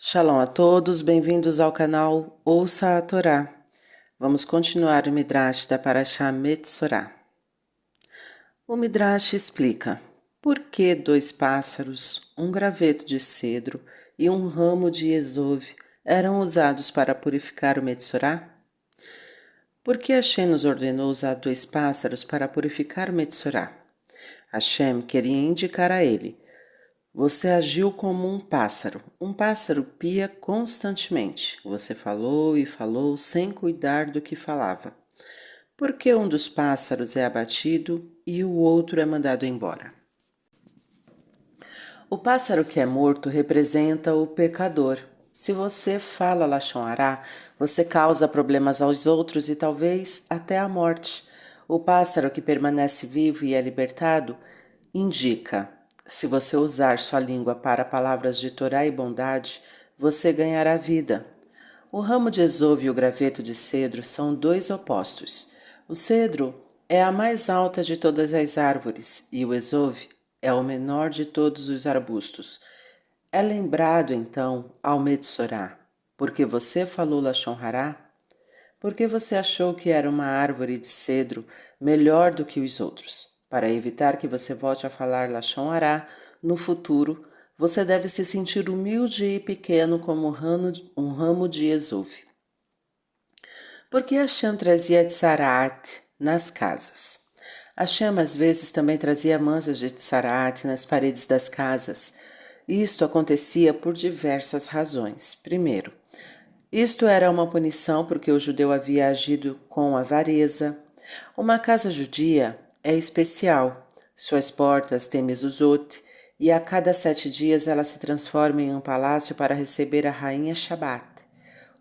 Shalom a todos, bem-vindos ao canal Ouça a Torá. Vamos continuar o Midrash da Parashá Metzorá. O Midrash explica por que dois pássaros, um graveto de cedro e um ramo de esove eram usados para purificar o Metzorá? Por que Hashem nos ordenou usar dois pássaros para purificar o Metzorá? Hashem queria indicar a ele: você agiu como um pássaro. Um pássaro pia constantemente. Você falou e falou sem cuidar do que falava. Por que um dos pássaros é abatido e o outro é mandado embora? O pássaro que é morto representa o pecador. Se você fala Lashon Hará, você causa problemas aos outros e talvez até a morte. O pássaro que permanece vivo e é libertado indica: se você usar sua língua para palavras de Torá e bondade, você ganhará vida. O ramo de esove e o graveto de cedro são dois opostos. O cedro é a mais alta de todas as árvores e o esove é o menor de todos os arbustos. É lembrado, então, ao Metzorá, porque você falou Lashon Hará? Porque você achou que era uma árvore de cedro melhor do que os outros? Para evitar que você volte a falar Lashon Hará no futuro, você deve se sentir humilde e pequeno como um ramo de esove. Porque Hashem trazia tsaraat nas casas. Hashem às vezes também trazia manchas de tsaraat nas paredes das casas. Isto acontecia por diversas razões. Primeiro, isto era uma punição porque o judeu havia agido com avareza. Uma casa judia é especial. Suas portas têm mezuzot e a cada 7 dias ela se transforma em um palácio para receber a rainha Shabat.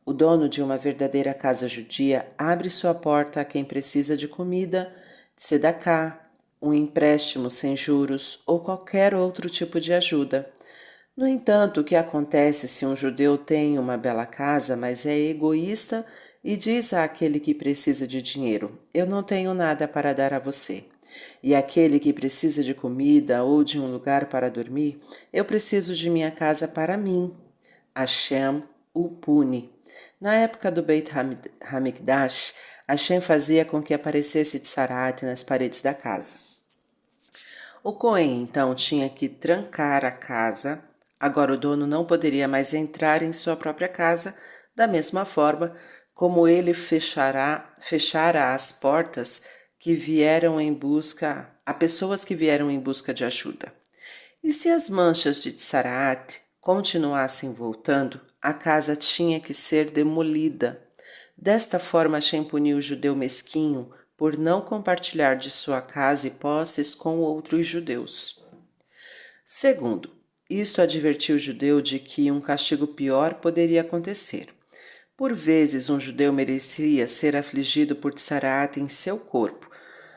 O dono de uma verdadeira casa judia abre sua porta a quem precisa de comida, tzedakah, um empréstimo sem juros ou qualquer outro tipo de ajuda. No entanto, o que acontece se um judeu tem uma bela casa, mas é egoísta e diz àquele que precisa de dinheiro: eu não tenho nada para dar a você. E aquele que precisa de comida ou de um lugar para dormir: eu preciso de minha casa para mim. Hashem o pune. Na época do Beit Hamikdash, Hashem fazia com que aparecesse tsarat nas paredes da casa. O Cohen, então, tinha que trancar a casa. Agora o dono não poderia mais entrar em sua própria casa, da mesma forma como ele fechara as portas que vieram em busca a pessoas que vieram em busca de ajuda. E se as manchas de tsarat continuassem voltando, a casa tinha que ser demolida. Desta forma, Hashem puniu o judeu mesquinho por não compartilhar de sua casa e posses com outros judeus. Segundo, isto advertiu o judeu de que um castigo pior poderia acontecer. Por vezes, um judeu merecia ser afligido por tsarat em seu corpo,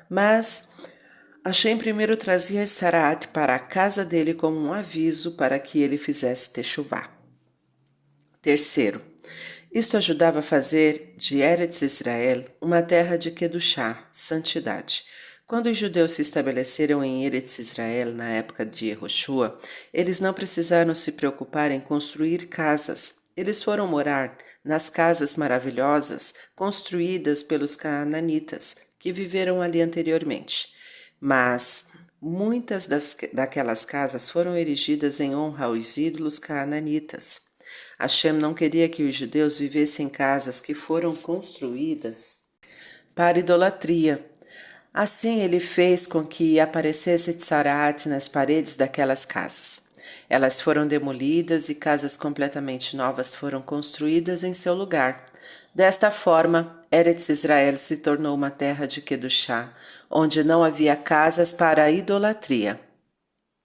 mas Hashem primeiro trazia tsarat para a casa dele como um aviso para que ele fizesse techuvá. Terceiro, isto ajudava a fazer de Eretz Israel uma terra de Kedushá, santidade. Quando os judeus se estabeleceram em Eretz Israel na época de Yehoshua, eles não precisaram se preocupar em construir casas. Eles foram morar nas casas maravilhosas construídas pelos canaanitas, que viveram ali anteriormente. Mas muitas daquelas casas foram erigidas em honra aos ídolos canaanitas. Hashem não queria que os judeus vivessem em casas que foram construídas para idolatria. Assim ele fez com que aparecesse tsarat nas paredes daquelas casas. Elas foram demolidas e casas completamente novas foram construídas em seu lugar. Desta forma, Eretz Israel se tornou uma terra de Kedushá, onde não havia casas para a idolatria.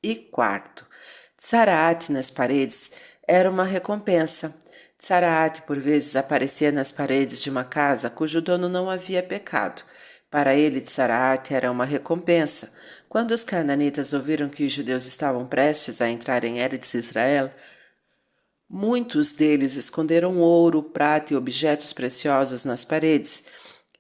E quarto, tsarat nas paredes era uma recompensa. Tsarat por vezes aparecia nas paredes de uma casa cujo dono não havia pecado. Para ele, tsarat era uma recompensa. Quando os cananitas ouviram que os judeus estavam prestes a entrar em Eretz Israel, muitos deles esconderam ouro, prata e objetos preciosos nas paredes.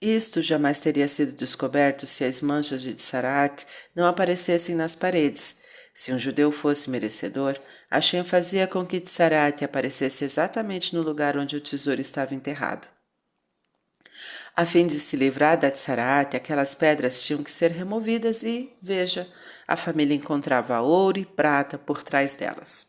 Isto jamais teria sido descoberto se as manchas de tsarat não aparecessem nas paredes. Se um judeu fosse merecedor, Hashem fazia com que Tsarat aparecesse exatamente no lugar onde o tesouro estava enterrado. A fim de se livrar da Tsarat, aquelas pedras tinham que ser removidas e, veja, a família encontrava ouro e prata por trás delas.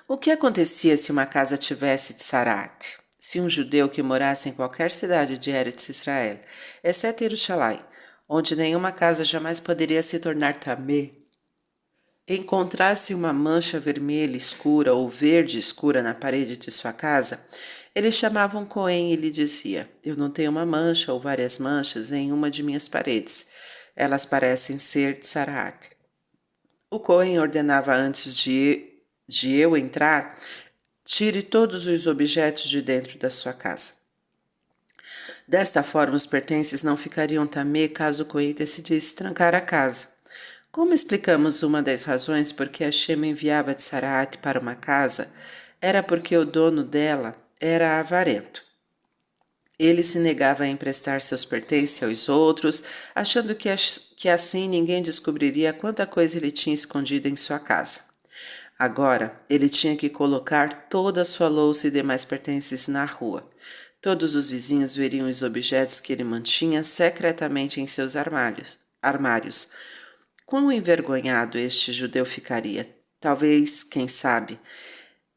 O que acontecia se uma casa tivesse Tsarat? Se um judeu que morasse em qualquer cidade de Eretz Israel, exceto Yerushalayim, onde nenhuma casa jamais poderia se tornar tamê, encontrasse uma mancha vermelha escura ou verde escura na parede de sua casa, ele chamava um Cohen e lhe dizia: eu não tenho uma mancha ou várias manchas em uma de minhas paredes. Elas parecem ser Tsarat. O Cohen ordenava antes de eu entrar, tire todos os objetos de dentro da sua casa. Desta forma, os pertences não ficariam tamê caso o Cohen decidisse trancar a casa. Como explicamos uma das razões por que Hashem enviava Tsarat para uma casa, era porque o dono dela era avarento. Ele se negava a emprestar seus pertences aos outros, achando que assim ninguém descobriria quanta coisa ele tinha escondido em sua casa. Agora, ele tinha que colocar toda a sua louça e demais pertences na rua. Todos os vizinhos veriam os objetos que ele mantinha secretamente em seus armários. Quão envergonhado este judeu ficaria? Talvez, quem sabe,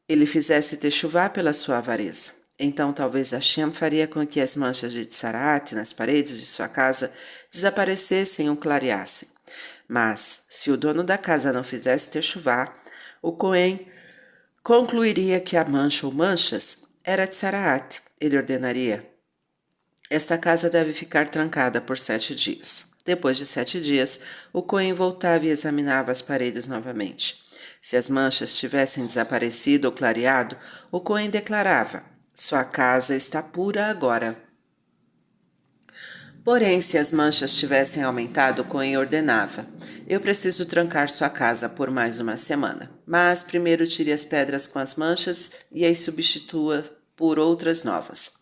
ele fizesse techuvá pela sua avareza. Então talvez Hashem faria com que as manchas de Tsarat nas paredes de sua casa desaparecessem ou clareassem. Mas, se o dono da casa não fizesse techuvá, o Cohen concluiria que a mancha ou manchas era Tsarat. Ele ordenaria: esta casa deve ficar trancada por 7 dias. Depois de 7 dias, o Cohen voltava e examinava as paredes novamente. Se as manchas tivessem desaparecido ou clareado, o Cohen declarava: sua casa está pura agora. Porém, se as manchas tivessem aumentado, o Cohen ordenava: eu preciso trancar sua casa por mais uma semana. Mas primeiro tire as pedras com as manchas e as substitua por outras novas.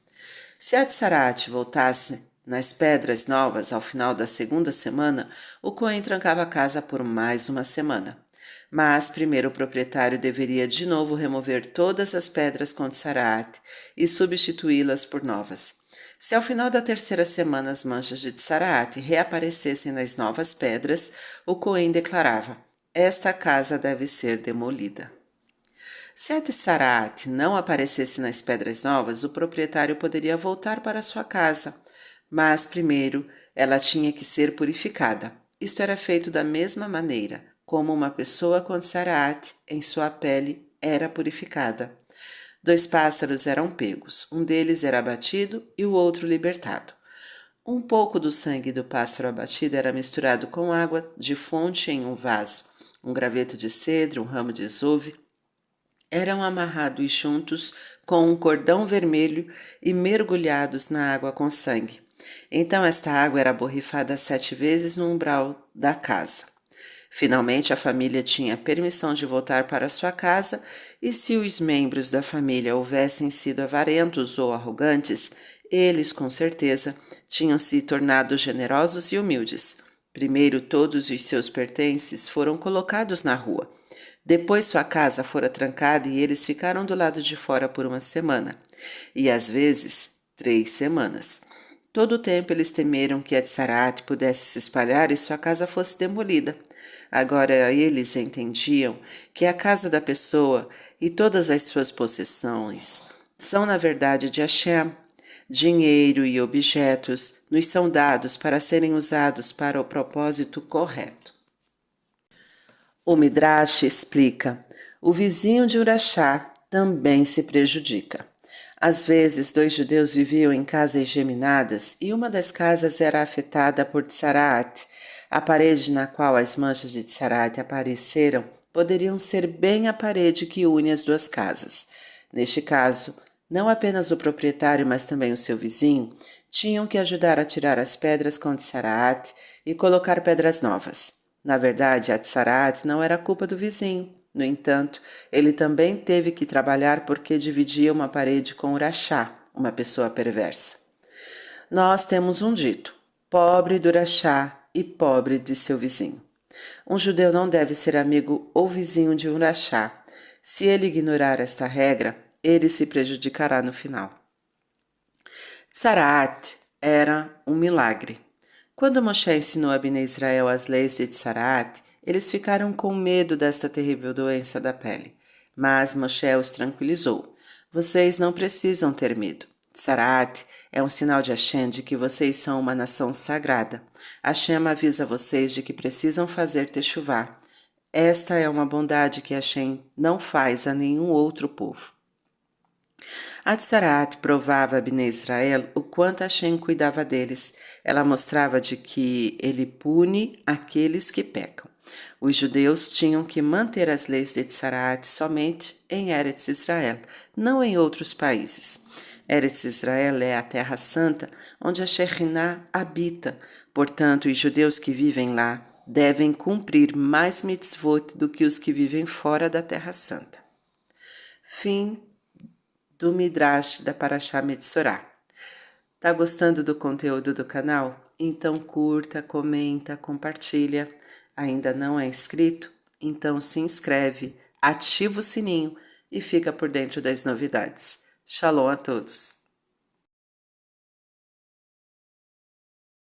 Se a Tsarat voltasse nas pedras novas ao final da segunda semana, o Cohen trancava a casa por mais uma semana. Mas primeiro o proprietário deveria de novo remover todas as pedras com Tsarat e substituí-las por novas. Se ao final da terceira semana as manchas de Tsarat reaparecessem nas novas pedras, o Cohen declarava: esta casa deve ser demolida. Se a Tsarat não aparecesse nas pedras novas, o proprietário poderia voltar para sua casa, mas primeiro ela tinha que ser purificada. Isto era feito da mesma maneira como uma pessoa com Tsarat em sua pele era purificada. 2 pássaros eram pegos, um deles era abatido e o outro libertado. Um pouco do sangue do pássaro abatido era misturado com água de fonte em um vaso. Um graveto de cedro, um ramo de isouve, eram amarrados juntos com um cordão vermelho e mergulhados na água com sangue. Então esta água era borrifada 7 vezes no umbral da casa. Finalmente a família tinha permissão de voltar para sua casa e se os membros da família houvessem sido avarentos ou arrogantes, eles, com certeza, tinham se tornado generosos e humildes. Primeiro todos os seus pertences foram colocados na rua. Depois sua casa fora trancada e eles ficaram do lado de fora por uma semana, e às vezes 3 semanas. Todo o tempo eles temeram que a Tsarat pudesse se espalhar e sua casa fosse demolida. Agora eles entendiam que a casa da pessoa e todas as suas possessões são na verdade de Hashem. Dinheiro e objetos nos são dados para serem usados para o propósito correto. O Midrash explica: o vizinho de Urachá também se prejudica. Às vezes, 2 judeus viviam em casas geminadas e uma das casas era afetada por Tsarat. A parede na qual as manchas de Tsarat apareceram poderiam ser bem a parede que une as 2 casas. Neste caso, não apenas o proprietário, mas também o seu vizinho tinham que ajudar a tirar as pedras com Tsarat e colocar pedras novas. Na verdade, a Tsarat não era culpa do vizinho. No entanto, ele também teve que trabalhar porque dividia uma parede com Urachá, uma pessoa perversa. Nós temos um dito: pobre do Urachá e pobre de seu vizinho. Um judeu não deve ser amigo ou vizinho de um urachá. Se ele ignorar esta regra, ele se prejudicará no final. Tzaraat era um milagre. Quando Moshe ensinou a Bnei Israel as leis de Tzaraat, eles ficaram com medo desta terrível doença da pele. Mas Moshe os tranquilizou. Vocês não precisam ter medo. Tzaraat é um sinal de Hashem de que vocês são uma nação sagrada. Hashem avisa vocês de que precisam fazer techuvá. Esta é uma bondade que Hashem não faz a nenhum outro povo. A Tzaraat provava a Bnei Israel o quanto Hashem cuidava deles. Ela mostrava de que ele pune aqueles que pecam. Os judeus tinham que manter as leis de Tzaraat somente em Eretz Israel, não em outros países. Eretz Israel é a terra santa onde a Shekhinah habita. Portanto, os judeus que vivem lá devem cumprir mais mitzvot do que os que vivem fora da terra santa. Fim do Midrash da Parashá Metzorá. Tá gostando do conteúdo do canal? Então curta, comenta, compartilha. Ainda não é inscrito? Então se inscreve, ativa o sininho e fica por dentro das novidades. Shalom a todos!